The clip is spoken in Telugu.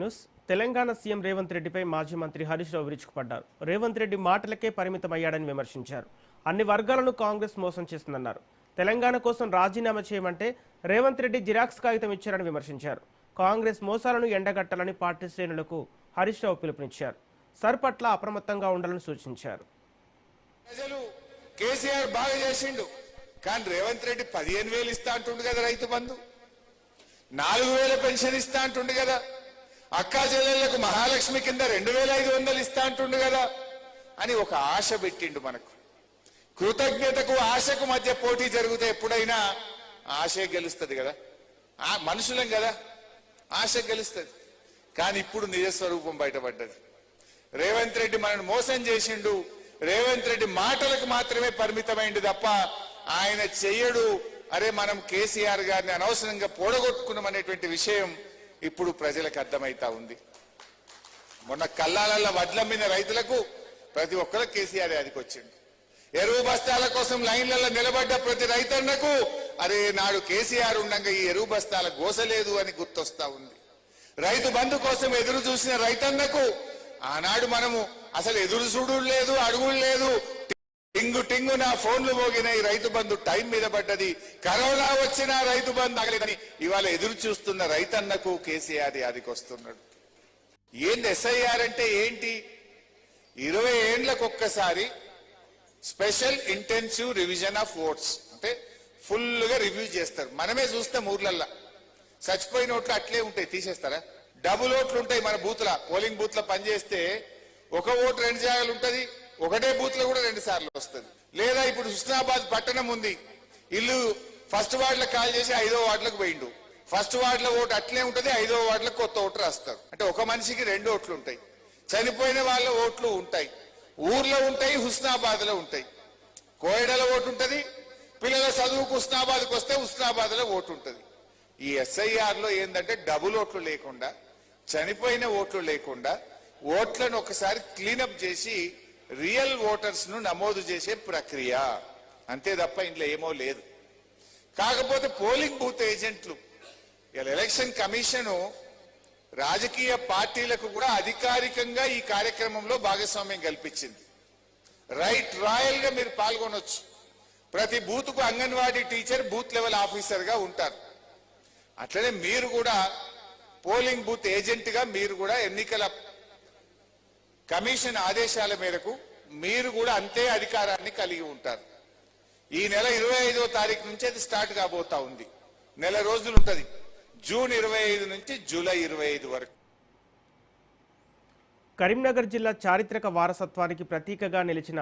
న్యూస్ తెలంగాణ సీఎం రేవంత్ రెడ్డిపై మాజీ మంత్రి హరీష్ రావు విరుచుకుపడ్డారు. రేవంత్ రెడ్డి మాటలకే పరిమితమయ్యాడని విమర్శించారు. అన్ని వర్గాలను కాంగ్రెస్ మోసం చేస్తుందన్నారు. తెలంగాణ కోసం రాజీనామా చేయమంటే రేవంత్ రెడ్డి జిరాక్స్ కాగితం ఇచ్చారని విమర్శించారు. కాంగ్రెస్ మోసాలను ఎండగట్టాలని పార్టీ శ్రేణులకు హరీష్ రావు పిలుపునిచ్చారు. సర్ పట్ల అప్రమత్తంగా ఉండాలని సూచించారు. ప్రజలు కేసీఆర్ బాగా చేసిండు, కానీ రేవంత్ రెడ్డి 15,000 ఇస్తా అంటుండు కదా, రైతు బంధు 4,000 పెన్షన్ ఇస్తా అంటుండు కదా, అక్కా చెల్లెళ్లకు మహాలక్ష్మి కింద 2,500 ఇస్తా అంటుండు కదా అని ఒక ఆశ పెట్టిండు. మనకు కృతజ్ఞతకు ఆశకు మధ్య పోటీ జరిగితే ఎప్పుడైనా ఆశే గెలుస్తుంది కదా, మనుషులం కదా, ఆశ గెలుస్తుంది. కానీ ఇప్పుడు నిజస్వరూపం బయటపడ్డది. రేవంత్ రెడ్డి మనల్ని మోసం చేసిండు. రేవంత్ రెడ్డి మాటలకు మాత్రమే పరిమితమైంది తప్ప ఆయన చెయ్యడు. అరే మనం కేసీఆర్ గారిని అనవసరంగా పోడగొట్టుకున్నామనేటువంటి విషయం ఇప్పుడు ప్రజలకు అర్థమైతా ఉంది. మొన్న కల్లాలల్ల వడ్ల మీద రైతులకు ప్రతి ఒక్కరు కేసీఆర్ అదికొచ్చిండు. ఎరువు బస్తాల కోసం లైన్లలో నిలబడ్డ ప్రతి రైతన్నకు అరే నాడు కేసీఆర్ ఉండగా ఈ ఎరువు బస్తాల గోసలేదు అని గుర్తొస్తా ఉంది. రైతు బంధు కోసం ఎదురు చూసిన రైతన్నకు ఆనాడు మనము అసలు ఎదురు చూడు లేదు, అడుగులు లేదు, టింగు టింగు నా ఫోన్లు మోగినాయి, రైతు బంధు టైం మీద పడ్డది, కరోనా వచ్చినా రైతు బంధు ఆగలేదని ఇవాళ ఎదురు చూస్తున్న రైతన్నకు కేసీఆర్ యాదికొస్తున్నాడు. ఏంది ఎస్ఐఆర్ అంటే ఏంటి? 20 ఏండ్లకు ఒక్కసారి special intensive revision of votes అంటే ఫుల్గా రివ్యూ చేస్తారు. మనమే చూస్తాం ఊర్లల్లా చచ్చిపోయిన ఓట్లు అట్లే ఉంటాయి, తీసేస్తారా? డబుల్ ఓట్లు ఉంటాయి. మన బూత్ల పోలింగ్ బూత్ లో పనిచేస్తే ఒక ఓటు 2 జాగాలు ఉంటది, ఒకటే బూత్ లో కూడా 2 సార్లు వస్తుంది. లేదా ఇప్పుడు హుస్నాబాద్ పట్టణం ఉంది, ఇల్లు ఫస్ట్ వార్డులో కాల్ చేసి 5వ వార్డులకు పోయిండు, ఫస్ట్ వార్డులో ఓటు అట్లే ఉంటది, 5వ వార్డులో కొత్త ఓటు రాస్తారు. అంటే ఒక మనిషికి 2 ఓట్లు ఉంటాయి. చనిపోయిన వాళ్ళ ఓట్లు ఉంటాయి, ఊర్లో ఉంటాయి, హుస్నాబాద్ లో ఉంటాయి. కోయడలో ఓటు ఉంటది, పిల్లల చదువుకు హుస్నాబాద్కి వస్తే హుస్నాబాద్ లో ఓటు ఉంటది. ఈ ఎస్ఐఆర్ లో ఏంటంటే డబుల్ ఓట్లు లేకుండా, చనిపోయిన ఓట్లు లేకుండా ఓట్లను ఒకసారి క్లీనప్ చేసి రియల్ ఓటర్స్ ను నమోదు చేసే ప్రక్రియ, అంతే తప్ప ఇంట్లో ఏమో లేదు. కాకపోతే పోలింగ్ బూత్ ఏజెంట్లు ఇలా ఎలక్షన్ కమిషన్ రాజకీయ పార్టీలకు కూడా అధికారికంగా ఈ కార్యక్రమంలో భాగస్వామ్యం కల్పించింది. రాయల్ గా మీరు పాల్గొనొచ్చు. ప్రతి బూత్ కు anganwadi teacher booth level officer గా ఉంటారు. అట్లనే మీరు కూడా పోలింగ్ బూత్ ఏజెంట్ గా మీరు కూడా ఎన్నికల కమిషన్ ఆదేశాల మేరకు మీరు కూడా అంతే అధికారాన్ని కలిగి ఉంటారు. ఈ నెల 25వ తారీఖు నుంచి అది స్టార్ట్ కాబోతా ఉంది. నెల రోజులు ఉంటది, జూన్ 25 నుంచి జూలై 25 వరకు. కరీంనగర్ జిల్లా చారిత్రక వారసత్వానికి ప్రతీకగా నిలిచిన